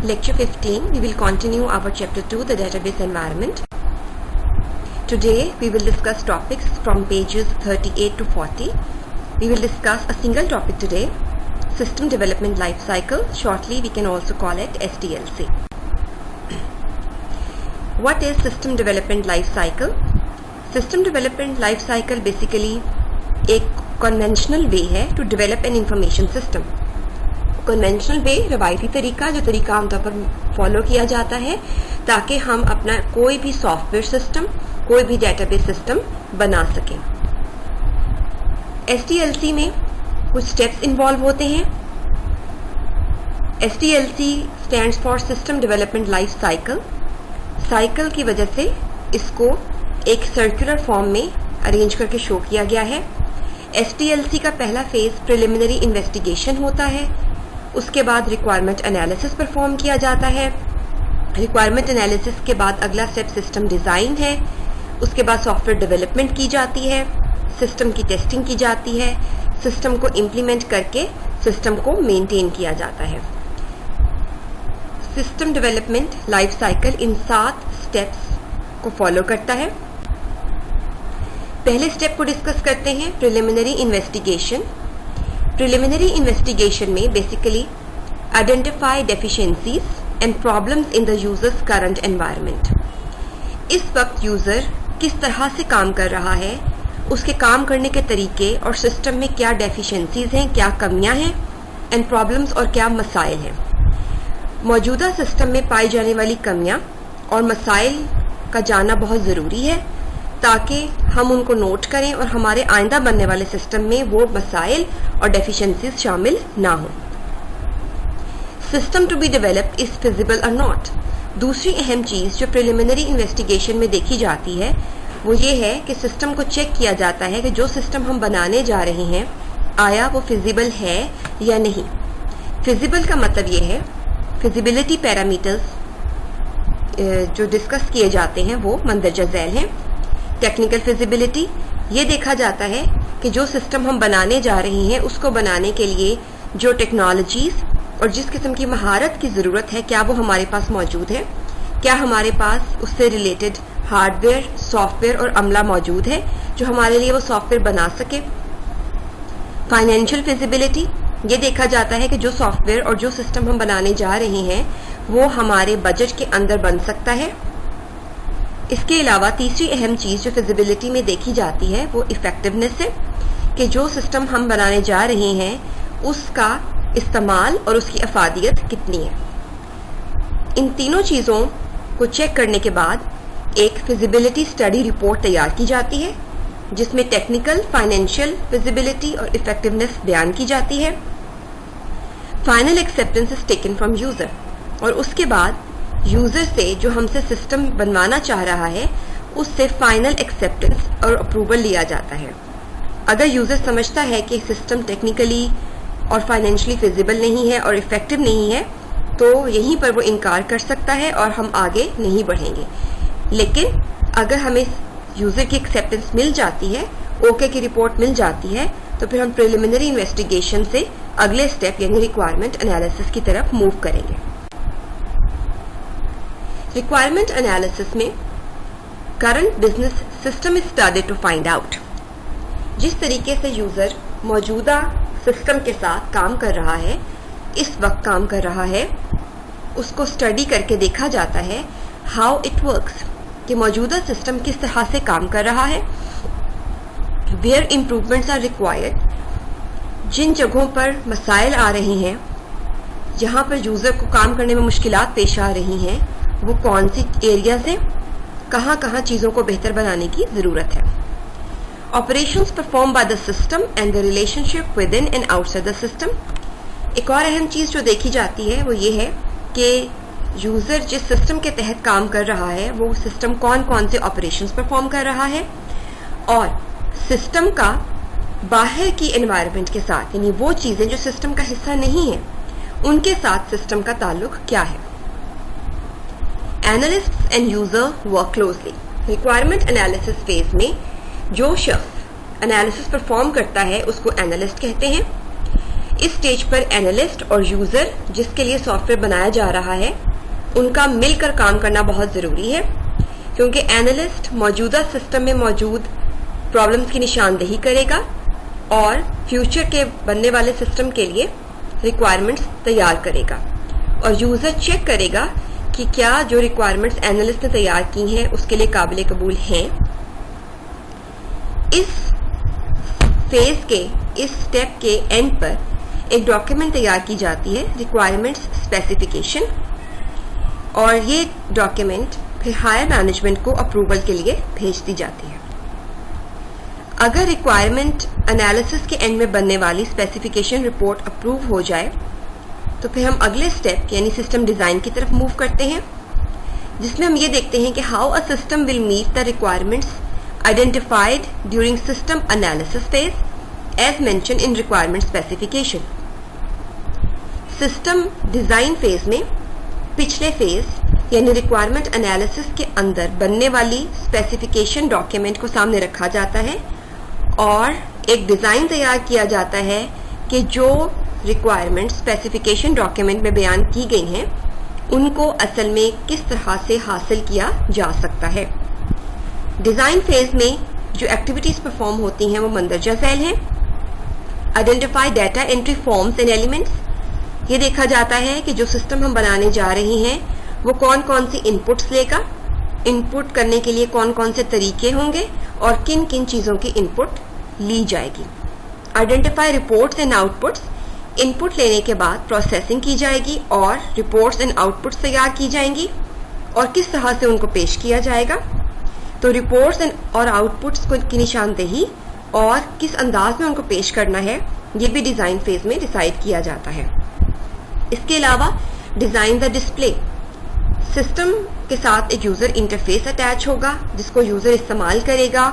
Lecture 15, we will continue our Chapter 2, the Database Environment. Today, we will discuss topics from pages 38 to 40. We will discuss a single topic today, System Development Life Cycle. Shortly, we can also call it SDLC. What is System Development Life Cycle? System Development Life Cycle basically एक conventional way है to develop an information system. Conventional way रवायती तरीका जो तरीका आमतौर पर follow किया जाता है ताकि हम अपना कोई भी सॉफ्टवेयर सिस्टम कोई भी डेटाबेस सिस्टम बना सकें। एसडीएलसी में कुछ स्टेप्स इन्वॉल्व होते हैं। SDLC stands for system development life cycle. Cycle की वजह से इसको एक सर्कुलर फॉर्म में अरेंज करके शो किया गया है। एसडीएलसी का पहला फेज प्रिलिमिनरी इन्वेस्टिगेशन होता है, उसके बाद रिक्वायरमेंट एनालिसिस परफॉर्म किया जाता है। रिक्वायरमेंट एनालिसिस के बाद अगला स्टेप सिस्टम डिजाइन है, उसके बाद सॉफ्टवेयर डेवलपमेंट की जाती है, सिस्टम की टेस्टिंग की जाती है, सिस्टम को इम्प्लीमेंट करके सिस्टम को मेंटेन किया जाता है। System development life cycle in 7 steps को फॉलो करता है। पहले स्टेप को डिस्कस करते हैं, प्रिलिमिनरी इन्वेस्टिगेशन। प्रिलिमिनरी इन्वेस्टिगेशन में basically identify deficiencies and problems in the users current environment. इस वक्त यूजर किस तरह से काम कर रहा है, उसके काम करने के तरीके और सिस्टम में क्या डेफिशिएंसीज हैं, क्या कमियां हैं एंड प्रॉब्लम्स और क्या मसाइल हैं। मौजूदा सिस्टम में पाई जाने वाली कमियां और मसाइल का जानना बहुत ज़रूरी है ताकि हम उनको नोट करें और हमारे आइंदा बनने वाले सिस्टम में वो मसाइल और डेफिशिएंसीज शामिल ना हो। System to be developed is feasible और नॉट। दूसरी अहम चीज जो प्रिलिमिनरी इन्वेस्टिगेशन में देखी जाती है वो ये है कि सिस्टम को चेक किया जाता है कि जो सिस्टम हम बनाने जा रहे हैं आया वो फिजिबल है या नहीं। फिजिबल का मतलब ये है फिजिबिलिटी पैरामीटर्स जो डिस्कस किए जाते हैं वो मंदरजा झैल हैं। टेक्निकल फिजिबिलिटी ये देखा जाता है कि जो सिस्टम हम बनाने जा रहे हैं उसको बनाने के लिए जो टेक्नोलॉजीज और जिस किस्म की महारत की ज़रूरत है क्या वो हमारे पास मौजूद है, क्या हमारे पास उससे रिलेटेड हार्डवेयर सॉफ्टवेयर और अमला मौजूद है जो हमारे लिए वो सॉफ्टवेयर बना सके। फाइनेंशियल फिजिबिलिटी ये देखा जाता है कि जो सॉफ्टवेयर और जो सिस्टम हम बनाने जा रहे हैं वो हमारे बजट के अंदर बन सकता है। इसके अलावा तीसरी अहम चीज जो फिजिबिलिटी में देखी जाती है वो इफेक्टिवनेस है कि जो सिस्टम हम बनाने जा रहे हैं उसका इस्तेमाल और उसकी अफादियत कितनी है। इन तीनों चीज़ों को चेक करने के बाद एक फिजिबिलिटी स्टडी रिपोर्ट तैयार की जाती है जिसमें टेक्निकल फाइनेंशियल फिजिबिलिटी और इफेक्टिवनेस बयान की जाती है। Final acceptance is taken from user और उसके बाद यूजर से जो हमसे सिस्टम बनवाना चाह रहा है उससे फाइनल एक्सेप्टेंस और अप्रूवल लिया जाता है। अगर यूजर समझता है कि सिस्टम टेक्निकली और फाइनेंशियली फिजिबल नहीं है और इफेक्टिव नहीं है तो यहीं पर वो इनकार कर सकता है और हम आगे नहीं बढ़ेंगे। लेकिन अगर हमें यूजर की एक्सेप्टेंस मिल जाती है, ओके की रिपोर्ट मिल जाती है, तो फिर हम प्रिलिमिनरी इन्वेस्टिगेशन से अगले स्टेप यानी रिक्वायरमेंट एनालिसिस की तरफ मूव करेंगे। रिक्वायरमेंट एनालिसिस में current business system is studied to find out. जिस तरीके से यूजर मौजूदा सिस्टम के साथ काम कर रहा है, इस वक्त काम कर रहा है, उसको स्टडी करके देखा जाता है हाउ इट वर्क्स कि मौजूदा सिस्टम किस तरह से काम कर रहा है। वेयर इम्प्रूवमेंट्स आर रिक्वायर्ड, जिन जगहों पर मसाइल आ रहे हैं, जहां पर यूजर को काम करने में मुश्किलात पेश आ रही हैं, वो कौन सी एरियाज हैं, कहाँ कहाँ चीज़ों को बेहतर बनाने की ज़रूरत है। Operations perform by the system and the relationship with in and outside the system. एक और अहम चीज़ जो देखी जाती है वो ये है कि यूज़र जिस सिस्टम के तहत काम कर रहा है वो सिस्टम कौन कौन से ऑपरेशंस परफॉर्म कर रहा है और सिस्टम का बाहर की एनवायरनमेंट के साथ यानी वो चीज़ें जो सिस्टम का हिस्सा नहीं है उनके साथ सिस्टम का ताल्लुक क्या है। Analyst and user work closely. Requirement analysis phase में जो शख्स एनालिसिस परफॉर्म करता है उसको एनालिस्ट कहते हैं। इस स्टेज पर एनालिस्ट और यूजर जिसके लिए सॉफ्टवेयर बनाया जा रहा है उनका मिलकर काम करना बहुत जरूरी है, क्योंकि एनालिस्ट मौजूदा सिस्टम में मौजूद प्रॉब्लम्स की निशानदेही करेगा और फ्यूचर के बनने वाले सिस्टम के लिए रिक्वायरमेंट्स तैयार करेगा और यूजर चेक करेगा कि क्या जो रिक्वायरमेंट्स एनालिस्ट ने तैयार की हैं उसके लिए काबिल कबूल हैं। इस फेज के इस स्टेप के एंड पर एक डॉक्यूमेंट तैयार की जाती है, रिक्वायरमेंट्स स्पेसिफिकेशन, और ये डॉक्यूमेंट फिर हायर मैनेजमेंट को अप्रूवल के लिए भेज दी जाती है। अगर रिक्वायरमेंट एनालिसिस के एंड में बनने वाली स्पेसिफिकेशन रिपोर्ट अप्रूव हो जाए तो फिर हम अगले स्टेप यानी सिस्टम डिजाइन की तरफ मूव करते हैं, जिसमें हम ये देखते हैं कि how a system will meet the requirements identified during system analysis phase as mention in requirement specification. System design phase में पिछले फेज यानी रिक्वायरमेंट एनालिसिस के अंदर बनने वाली स्पेसिफिकेशन डॉक्यूमेंट को सामने रखा जाता है और एक डिजाइन तैयार किया जाता है कि जो रिक्वायरमेंट स्पेसिफिकेशन डॉक्यूमेंट में बयान की गई हैं उनको असल में किस तरह से हासिल किया जा सकता है। डिजाइन फेज में जो एक्टिविटीज परफॉर्म होती हैं वो मंदरजा झैल हैं। Identify data entry forms and elements, ये देखा जाता है कि जो सिस्टम हम बनाने जा रहे हैं वो कौन कौन सी इनपुट्स लेगा, इनपुट करने के लिए कौन कौन से तरीके होंगे और किन किन चीजों की इनपुट ली जाएगी। Identify reports and outputs, input लेने के बाद प्रोसेसिंग की जाएगी और रिपोर्ट्स एंड आउटपुट्स तैयार की जाएंगी और किस तरह से उनको पेश किया जाएगा। तो रिपोर्ट्स और आउटपुट्स की निशानदेही और किस अंदाज में उनको पेश करना है ये भी डिजाइन फेज में डिसाइड किया जाता है। इसके अलावा डिजाइन द डिस्प्ले, सिस्टम के साथ एक यूजर इंटरफेस अटैच होगा जिसको यूजर इस्तेमाल करेगा,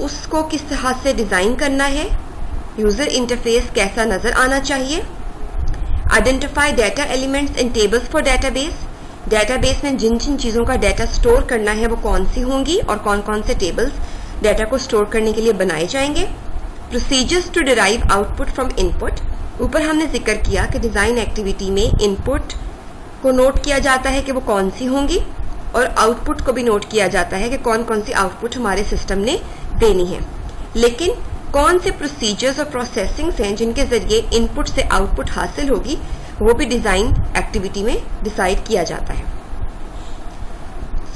उसको किस तरह से डिजाइन करना है, यूजर इंटरफेस कैसा नजर आना चाहिए। Identify data elements and tables for database, database में जिन जिन चीजों का डाटा स्टोर करना है वो कौन सी होंगी और कौन कौन से टेबल्स डाटा को स्टोर करने के लिए बनाए जाएंगे। Procedures to derive output from input, ऊपर हमने जिक्र किया कि डिजाइन एक्टिविटी में इनपुट को नोट किया जाता है कि वो कौन सी होंगी और आउटपुट को भी नोट किया जाता है कि कौन कौन सी आउटपुट हमारे सिस्टम ने देनी है। लेकिन कौन से प्रोसीजर्स और प्रोसेसिंग्स हैं जिनके जरिए इनपुट से आउटपुट हासिल होगी वो भी डिजाइन एक्टिविटी में डिसाइड किया जाता है।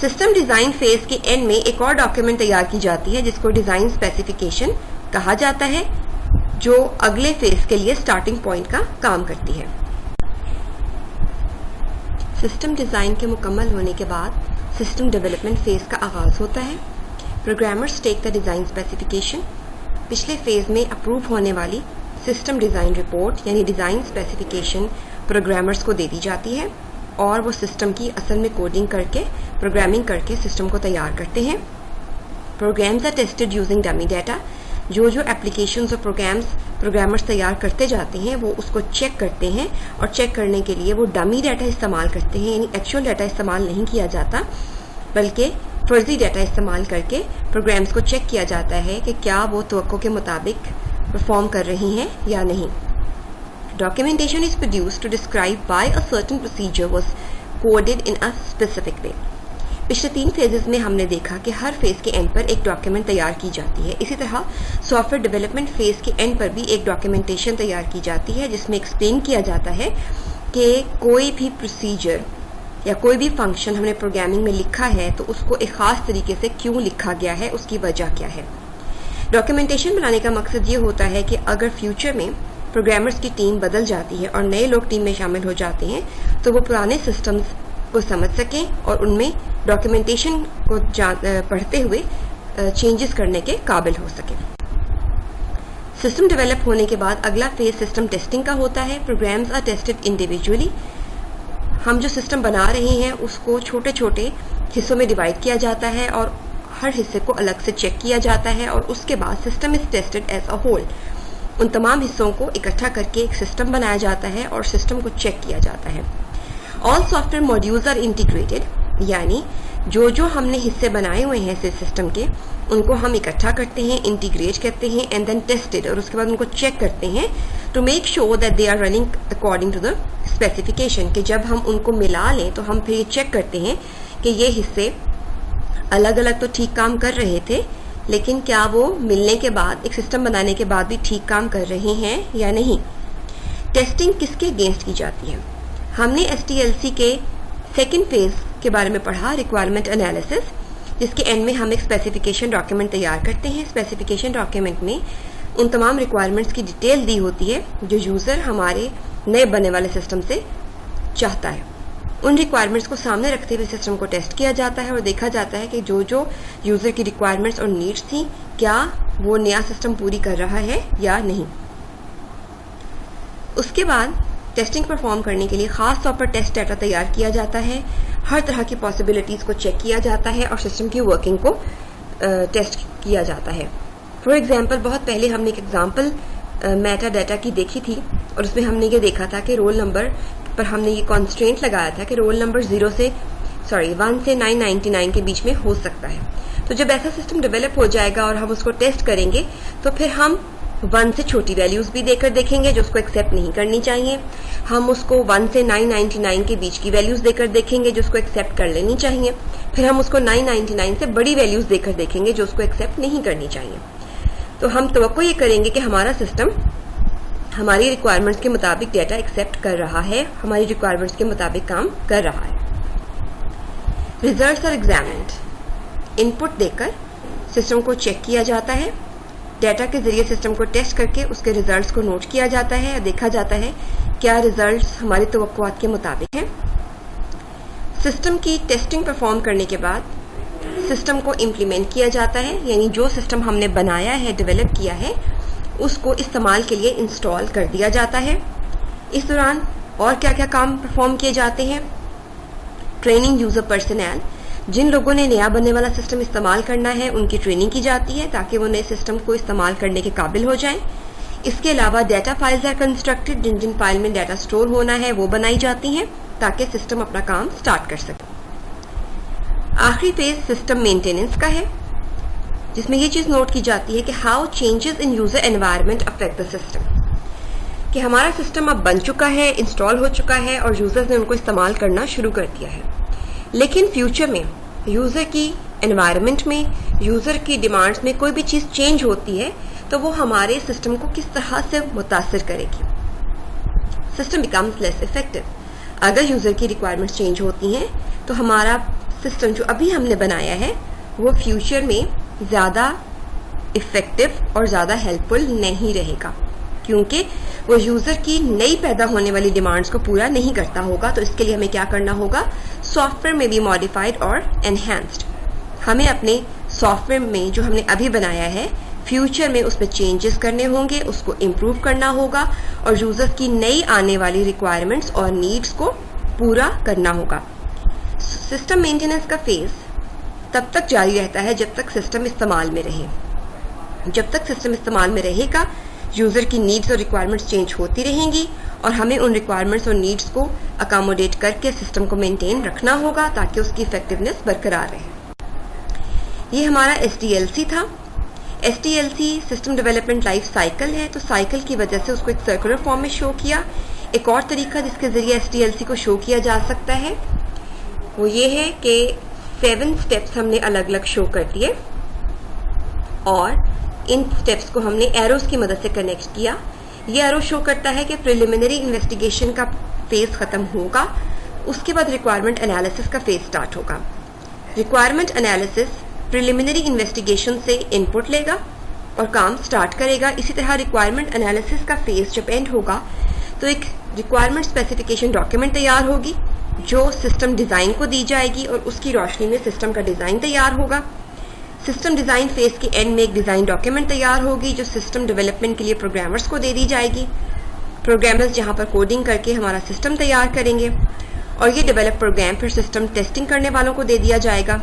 सिस्टम डिजाइन फेज के एंड में एक और डॉक्यूमेंट तैयार की जाती है जिसको डिजाइन स्पेसिफिकेशन कहा जाता है, जो अगले फेज के लिए स्टार्टिंग पॉइंट का काम करती है। सिस्टम डिजाइन के मुकम्मल होने के बाद सिस्टम डेवलपमेंट फेज का आगाज होता है। Programmers take the design specification, पिछले फेज में अप्रूव होने वाली सिस्टम डिजाइन रिपोर्ट यानी डिजाइन स्पेसिफिकेशन प्रोग्रामर्स को दे दी जाती है और वो सिस्टम की असल में कोडिंग करके प्रोग्रामिंग करके सिस्टम को तैयार करते हैं। Programs are tested using dummy data, जो जो एप्लीकेशंस और प्रोग्रामर्स तैयार करते जाते हैं वो उसको चेक करते हैं और चेक करने के लिए वो डमी डाटा इस्तेमाल करते हैं, यानी एक्चुअल डाटा इस्तेमाल नहीं किया जाता बल्कि फर्जी डाटा इस्तेमाल करके प्रोग्राम्स को चेक किया जाता है कि क्या वो तवक्को के मुताबिक परफॉर्म कर रही हैं या नहीं। Documentation is produced to describe why a certain procedure was coded in a specific way. पिछले 3 फेजेस में हमने देखा कि हर फेज के एंड पर एक डॉक्यूमेंट तैयार की जाती है। इसी तरह सॉफ्टवेयर डेवलपमेंट फेज के एंड पर भी एक डॉक्यूमेंटेशन तैयार की जाती है जिसमें एक्सप्लेन किया जाता है कि कोई भी प्रोसीजर या कोई भी फंक्शन हमने प्रोग्रामिंग में लिखा है तो उसको एक खास तरीके से क्यों लिखा गया है, उसकी वजह क्या है। डॉक्यूमेंटेशन बनाने का मकसद ये होता है कि अगर फ्यूचर में प्रोग्रामर्स की टीम बदल जाती है और नए लोग टीम में शामिल हो जाते हैं तो वो पुराने सिस्टम्स को समझ सकें और उनमें डॉक्यूमेंटेशन को पढ़ते हुए चेंजेस करने के काबिल हो सकें। सिस्टम डेवलप होने के बाद अगला फेज सिस्टम टेस्टिंग का होता है। प्रोग्राम्स आर टेस्टेड इंडिविजुअली, हम जो सिस्टम बना रहे हैं उसको छोटे छोटे हिस्सों में डिवाइड किया जाता है और हर हिस्से को अलग से चेक किया जाता है और उसके बाद system is tested as a whole. उन तमाम हिस्सों को इकट्ठा करके एक सिस्टम बनाया जाता है और सिस्टम को चेक किया जाता है। All software modules are integrated, यानी जो जो हमने हिस्से बनाए हुए हैं सिस्टम के, उनको हम इकट्ठा करते हैं, इंटीग्रेट करते हैं एंड देन टेस्टेड, और उसके बाद उनको चेक करते हैं to make sure that they are running according to the specification. कि जब हम उनको मिला लें तो हम फिर ये चेक करते हैं कि ये हिस्से अलग अलग तो ठीक काम कर रहे थे, लेकिन क्या वो मिलने के बाद, एक सिस्टम बनाने के बाद भी ठीक काम कर रहे हैं या नहीं। टेस्टिंग किसके अगेंस्ट की जाती है? हमने SDLC के सेकेंड फेज के बारे में पढ़ा, रिक्वायरमेंट एनालिसिस, जिसके एंड में हम एक स्पेसिफिकेशन डॉक्यूमेंट तैयार करते हैं। स्पेसिफिकेशन डॉक्यूमेंट में उन तमाम रिक्वायरमेंट्स की डिटेल दी होती है जो यूजर हमारे नए बनने वाले सिस्टम से चाहता है। उन रिक्वायरमेंट्स को सामने रखते हुए सिस्टम को टेस्ट किया जाता है और देखा जाता है कि जो जो यूजर की रिक्वायरमेंट्स और नीड्स थी, क्या वो नया सिस्टम पूरी कर रहा है या नहीं। उसके बाद टेस्टिंग परफॉर्म करने के लिए खास तौर पर टेस्ट डाटा तैयार किया जाता है, हर तरह की पॉसिबिलिटीज को चेक किया जाता है और सिस्टम की वर्किंग को टेस्ट किया जाता है। फॉर एग्जाम्पल, बहुत पहले हमने एक एग्जाम्पल मेटा डाटा की देखी थी और उसमें हमने ये देखा था कि रोल नंबर पर हमने ये कॉन्स्ट्रेंट लगाया था कि रोल नंबर 1 से 999 के बीच में हो सकता है। तो जब ऐसा सिस्टम डेवलप हो जाएगा और हम उसको टेस्ट करेंगे तो फिर हम 1 से छोटी वैल्यूज भी देकर देखेंगे जो उसको एक्सेप्ट नहीं करनी चाहिए। हम उसको 1 से 999 के बीच की वैल्यूज देकर देखेंगे जो उसको एक्सेप्ट कर लेनी चाहिए। फिर हम उसको 999 से बड़ी वैल्यूज देकर देखेंगे जो उसको एक्सेप्ट नहीं करनी चाहिए। तो हम तवक्को ये करेंगे कि हमारा सिस्टम हमारी रिक्वायरमेंट्स के मुताबिक डेटा एक्सेप्ट कर रहा है, हमारी रिक्वायरमेंट्स के मुताबिक काम कर रहा है। Results are examined. इनपुट देकर सिस्टम को चेक किया जाता है, डेटा के जरिए सिस्टम को टेस्ट करके उसके रिजल्ट्स को नोट किया जाता है, देखा जाता है क्या रिजल्ट्स हमारी तवक्कुआत के मुताबिक हैं। सिस्टम की टेस्टिंग परफॉर्म करने के बाद सिस्टम को इम्प्लीमेंट किया जाता है, यानी जो सिस्टम हमने बनाया है, डेवलप किया है, उसको इस्तेमाल के लिए इंस्टॉल कर दिया जाता है। इस दौरान और क्या क्या काम परफॉर्म किए जाते हैं? ट्रेनिंग यूजर पर्सनल, जिन लोगों ने नया बनने वाला सिस्टम इस्तेमाल करना है उनकी ट्रेनिंग की जाती है ताकि वो नए सिस्टम को इस्तेमाल करने के काबिल हो जाएं। इसके अलावा डेटा फाइल्स आर कंस्ट्रक्टेड, जिन जिन फाइल में डाटा स्टोर होना है वो बनाई जाती हैं ताकि सिस्टम अपना काम स्टार्ट कर सके। आखिरी फेज सिस्टम मेंटेनेंस का है, जिसमें ये चीज नोट की जाती है कि how changes in user environment affect the system. कि हमारा सिस्टम अब बन चुका है, इंस्टॉल हो चुका है और यूजर्स ने उनको इस्तेमाल करना शुरू कर दिया है, लेकिन फ्यूचर में यूजर की एनवायरनमेंट में, यूजर की डिमांड्स में कोई भी चीज चेंज होती है तो वो हमारे सिस्टम को किस तरह से मुतासिर करेगी। System becomes less effective. अगर यूजर की रिक्वायरमेंट्स चेंज होती हैं तो हमारा सिस्टम जो अभी हमने बनाया है वो फ्यूचर में ज्यादा इफेक्टिव और ज्यादा हेल्पफुल नहीं रहेगा, क्योंकि वो यूजर की नई पैदा होने वाली डिमांड्स को पूरा नहीं करता होगा। तो इसके लिए हमें क्या करना होगा? सॉफ्टवेयर में भी मॉडिफाइड और एनहेंस्ड। हमें अपने सॉफ्टवेयर में जो हमने अभी बनाया है फ्यूचर में उसमें चेंजेस करने होंगे, उसको इम्प्रूव करना होगा और यूजर्स की नई आने वाली रिक्वायरमेंट्स और नीड्स को पूरा करना होगा। सिस्टम मेंटेनेंस का फेज तब तक जारी रहता है जब तक सिस्टम इस्तेमाल में रहे। जब तक सिस्टम इस्तेमाल में रहेगा यूजर की नीड्स और रिक्वायरमेंट्स चेंज होती रहेंगी और हमें उन रिक्वायरमेंट्स और नीड्स को अकोमोडेट करके सिस्टम को मेंटेन रखना होगा ताकि उसकी इफेक्टिवनेस बरकरार रहे। ये हमारा SDLC था। SDLC system development life cycle है, तो साइकिल की वजह से उसको एक सर्कुलर फॉर्म में शो किया। एक और तरीका जिसके जरिए SDLC को शो किया जा सकता है वो ये है कि 7 स्टेप्स हमने अलग अलग शो कर दिए और इन स्टेप्स को हमने एरोस की मदद से कनेक्ट किया। ये एरो शो करता है कि प्रिलिमिनरी इन्वेस्टिगेशन का फेज खत्म होगा, उसके बाद रिक्वायरमेंट एनालिसिस का फेज स्टार्ट होगा। रिक्वायरमेंट एनालिसिस प्रिलिमिनरी इन्वेस्टिगेशन से इनपुट लेगा और काम स्टार्ट करेगा। इसी तरह रिक्वायरमेंट एनालिसिस का फेज जब एंड होगा तो एक रिक्वायरमेंट स्पेसिफिकेशन डॉक्यूमेंट तैयार होगी जो सिस्टम डिजाइन को दी जाएगी और उसकी रोशनी में सिस्टम का डिजाइन तैयार होगा। सिस्टम डिजाइन फेज के एंड में एक डिजाइन डॉक्यूमेंट तैयार होगी जो सिस्टम डेवलपमेंट के लिए प्रोग्रामर्स को दे दी जाएगी। प्रोग्रामर्स जहां पर कोडिंग करके हमारा सिस्टम तैयार करेंगे और ये डेवलप प्रोग्राम फिर सिस्टम टेस्टिंग करने वालों को दे दिया जाएगा।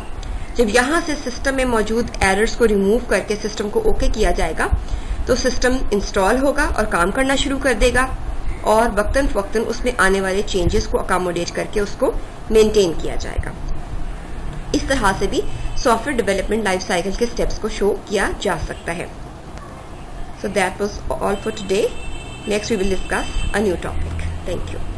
जब यहां से सिस्टम में मौजूद एरर्स को रिमूव करके सिस्टम को ओके किया जाएगा तो सिस्टम इंस्टॉल होगा और काम करना शुरू कर देगा और वक्तन फवक्तन उसमें आने वाले चेंजेस को अकोमोडेट करके उसको मेंटेन किया जाएगा। इस तरह से भी सॉफ्टवेयर डेवलपमेंट लाइफ साइकिल के स्टेप्स को शो किया जा सकता है. So that was all for today. Next we will discuss a new topic. Thank you.